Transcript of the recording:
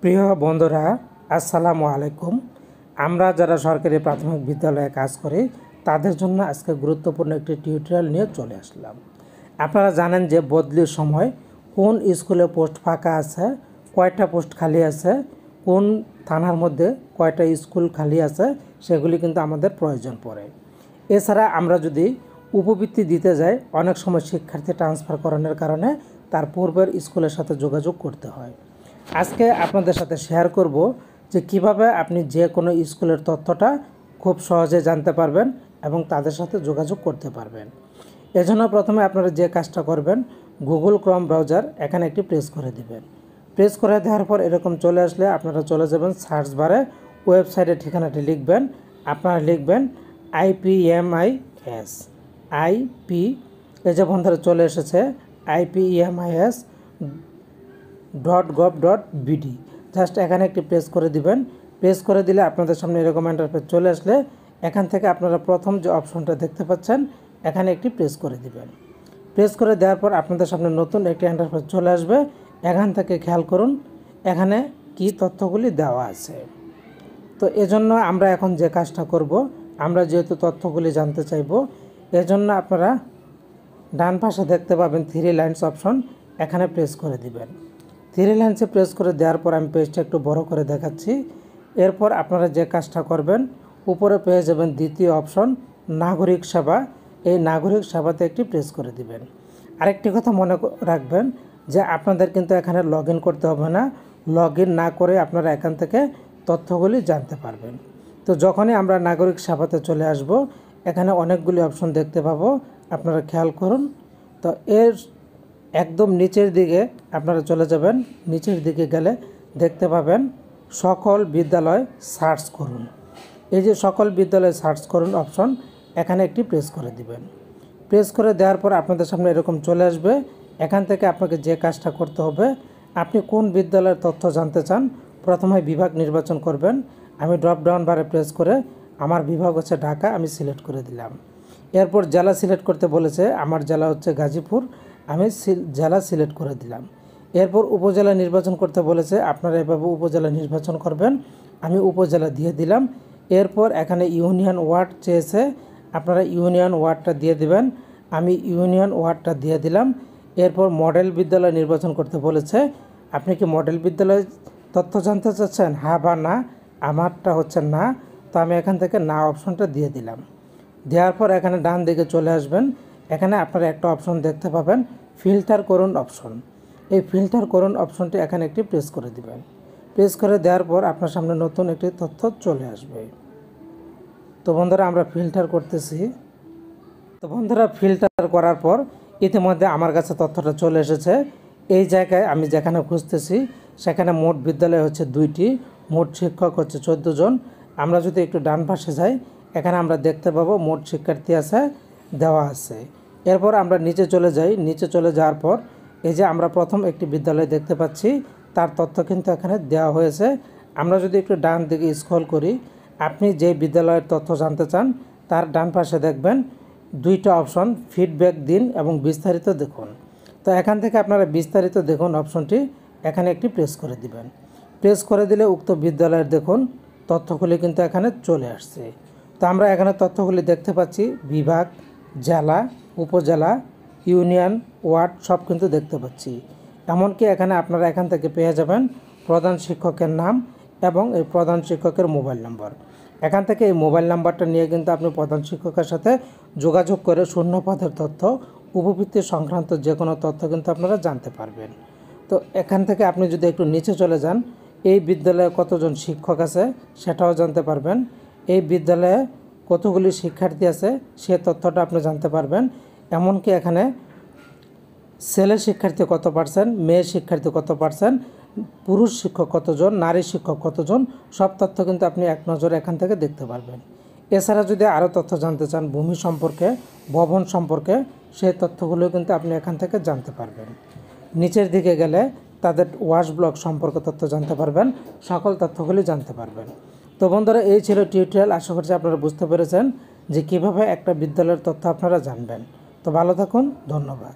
প্রিয় বন্ধুরা, আসসালামু আলাইকুম। আমরা যারা সরকারি প্রাথমিক বিদ্যালয়ে কাজ করি তাদের জন্য আজকে গুরুত্বপূর্ণ একটি টিউটোরিয়াল নিয়ে চলে আসলাম। আপনারা জানেন যে বদলির সময় কোন স্কুলে পোস্ট ফাঁকা আছে, কয়টা পোস্ট খালি আছে, কোন থানার মধ্যে কয়টা স্কুল খালি আছে, সেগুলি কিন্তু আমাদের প্রয়োজন পড়ে। এছাড়া আমরা যদি উপবৃত্তি দিতে যাই, অনেক সময় শিক্ষার্থী ট্রান্সফার করানোর কারণে তার পূর্বের স্কুলের সাথে যোগাযোগ করতে হয়। আজকে আপনাদের সাথে শেয়ার করব যে কিভাবে আপনি যে কোনো স্কুলের তথ্যটা খুব সহজে জানতে পারবেন এবং তাদের সাথে যোগাযোগ করতে পারবেন। এজন্য প্রথমে আপনারা যে কাজটা করবেন, গুগল ক্রোম ব্রাউজার এখানে একটি প্রেস করে দিবেন। প্রেস করে দেওয়ার পর এরকম চলে আসলে আপনারা চলে যাবেন সার্চ বারে, ওয়েবসাইটের ঠিকানাটি লিখবেন। আপনারা লিখবেন IPMIS আইপি, এই যে বন্ধুরা চলে এসেছে IPMIS.gov.bd। জাস্ট এখানে একটি প্রেস করে দিবেন। প্রেস করে দিলে আপনাদের সামনে এরকম ইন্টারফেস চলে আসলে এখান থেকে আপনারা প্রথম যে অপশনটা দেখতে পাচ্ছেন এখানে একটি প্রেস করে দিবেন। প্রেস করে দেওয়ার পর আপনাদের সামনে নতুন একটি ইন্টারফেস চলে আসবে। এখান থেকে খেয়াল করুন এখানে কি তথ্যগুলি দেওয়া আছে। তো এজন্য আমরা এখন যে কাজটা করব, আমরা যেহেতু তথ্যগুলি জানতে চাইব, এজন্য আপনারা ডান পাশে দেখতে পাবেন 3 লাইনস অপশন, এখানে প্রেস করে দিবেন। 3 লাইনসে প্রেস করে দেওয়ার পর আমি পেজটা একটু বড় করে দেখাচ্ছি। এরপর আপনারা যে কাজটা করবেন, উপরে পেয়ে যাবেন দ্বিতীয় অপশন নাগরিক সেবা। এই নাগরিক সেবাতে একটি প্রেস করে দিবেন। আরেকটি কথা মনে রাখবেন যে আপনাদের কিন্তু এখানে লগ ইন করতে হবে না। লগ ইন না করে আপনারা এখান থেকে তথ্যগুলি জানতে পারবেন। তো যখনই আমরা নাগরিক সেবাতে চলে আসব, এখানে অনেকগুলি অপশন দেখতে পাবো, আপনারা খেয়াল করুন। তো এর একদম নিচের দিকে আপনারা চলে যাবেন। নিচের দিকে গেলে দেখতে পাবেন সকল বিদ্যালয় সার্চ করুন। এই যে সকল বিদ্যালয় সার্চ করুন অপশন, এখানে একটি প্রেস করে দিবেন। প্রেস করে দেওয়ার পর আপনাদের সামনে এরকম চলে আসবে। এখান থেকে আপনাকে যে কাজটা করতে হবে, আপনি কোন বিদ্যালয়ের তথ্য জানতে চান, প্রথমে বিভাগ নির্বাচন করবেন। আমি ড্রপ ডাউন বারে প্রেস করে আমার বিভাগ হচ্ছে ঢাকা, আমি সিলেক্ট করে দিলাম। এরপর জেলা সিলেক্ট করতে বলেছে, আমার জেলা হচ্ছে গাজীপুর, আমি জেলা সিলেক্ট করে দিলাম। এরপর উপজেলা নির্বাচন করতে বলেছে, আপনারা এভাবে উপজেলা নির্বাচন করবেন, আমি উপজেলা দিয়ে দিলাম। এরপর এখানে ইউনিয়ন ওয়ার্ড চেয়েছে, আপনারা ইউনিয়ন ওয়ার্ডটা দিয়ে দিবেন, আমি ইউনিয়ন ওয়ার্ডটা দিয়ে দিলাম। এরপর মডেল বিদ্যালয় নির্বাচন করতে বলেছে, আপনি কি মডেল বিদ্যালয় তথ্য জানতে চাচ্ছেন, হ্যাঁ বা না? আমারটা হচ্ছে না, তো আমি এখান থেকে না অপশনটা দিয়ে দিলাম। দেওয়ার পর এখানে ডান দিকে চলে আসবেন। এখানে আপনারা একটা অপশন দেখতে পাবেন ফিল্টার করুন অপশন। এই ফিল্টার করুন অপশনটি এখানে একটি প্রেস করে দিবেন। প্রেস করে দেওয়ার পর আপনার সামনে নতুন একটি তথ্য চলে আসবে। তো বন্ধুরা আমরা ফিল্টার করতেছি। তো বন্ধুরা ফিল্টার করার পর ইতিমধ্যে আমার কাছে তথ্যটা চলে এসেছে। এই জায়গায় আমি যেখানে খুঁজতেছি সেখানে মোট বিদ্যালয় হচ্ছে 2টি, মোট শিক্ষক হচ্ছে 14 জন। আমরা যদি একটু ডান পাশে যাই, এখানে আমরা দেখতে পাবো মোট শিক্ষার্থী আছে, দেওয়া আছে। এরপর আমরা নিচে চলে যাই। নিচে চলে যাওয়ার পর এই যে আমরা প্রথম একটি বিদ্যালয় দেখতে পাচ্ছি, তার তথ্য কিন্তু এখানে দেওয়া হয়েছে। আমরা যদি একটু ডান দিকে স্ক্রল করি, আপনি যে বিদ্যালয়ের তথ্য জানতে চান তার ডান পাশে দেখবেন 2টা অপশন, ফিডব্যাক দিন এবং বিস্তারিত দেখুন। তো এখান থেকে আপনারা বিস্তারিত দেখুন অপশনটি এখানে একটি প্রেস করে দিবেন। প্রেস করে দিলে উক্ত বিদ্যালয়ের দেখুন তথ্যগুলি কিন্তু এখানে চলে আসছে। তো আমরা এখানে তথ্যগুলি দেখতে পাচ্ছি, বিভাগ, জেলা, উপজেলা, ইউনিয়ন, ওয়ার্ড সব কিন্তু দেখতে পাচ্ছি। এমনকি এখানে আপনারা এখান থেকে পেয়ে যাবেন প্রধান শিক্ষকের নাম এবং এই প্রধান শিক্ষকের মোবাইল নম্বর। এখান থেকে এই মোবাইল নাম্বারটা নিয়ে কিন্তু আপনি প্রধান শিক্ষকের সাথে যোগাযোগ করে শূন্যপদের তথ্য, উপবৃত্তি সংক্রান্ত যে কোনো তথ্য কিন্তু আপনারা জানতে পারবেন। তো এখান থেকে আপনি যদি একটু নিচে চলে যান, এই বিদ্যালয়ে কতজন শিক্ষক আছে সেটাও জানতে পারবেন। এই বিদ্যালয়ে কতগুলি শিক্ষার্থী আছে সে তথ্যটা আপনি জানতে পারবেন। এমনকি এখানে ছেলে শিক্ষার্থী কত %, মেয়ে শিক্ষার্থী কত %, পুরুষ শিক্ষক কতজন, নারী শিক্ষক কতজন, সব তথ্য কিন্তু আপনি এক নজরে এখান থেকে দেখতে পারবেন। এছাড়া যদি আরও তথ্য জানতে চান ভূমি সম্পর্কে, ভবন সম্পর্কে, সেই তথ্যগুলো কিন্তু আপনি এখান থেকে জানতে পারবেন। নিচের দিকে গেলে তাদের ওয়াশ ব্লক সম্পর্কে তথ্য জানতে পারবেন, সকল তথ্যগুলি জানতে পারবেন। তো বন্ধুরা এই ছিল টিউটোরিয়াল। আশা করছি আপনারা বুঝতে পেরেছেন যে কীভাবে একটা বিদ্যালয়ের তথ্য আপনারা জানবেন। তো ভালো থাকুন, ধন্যবাদ।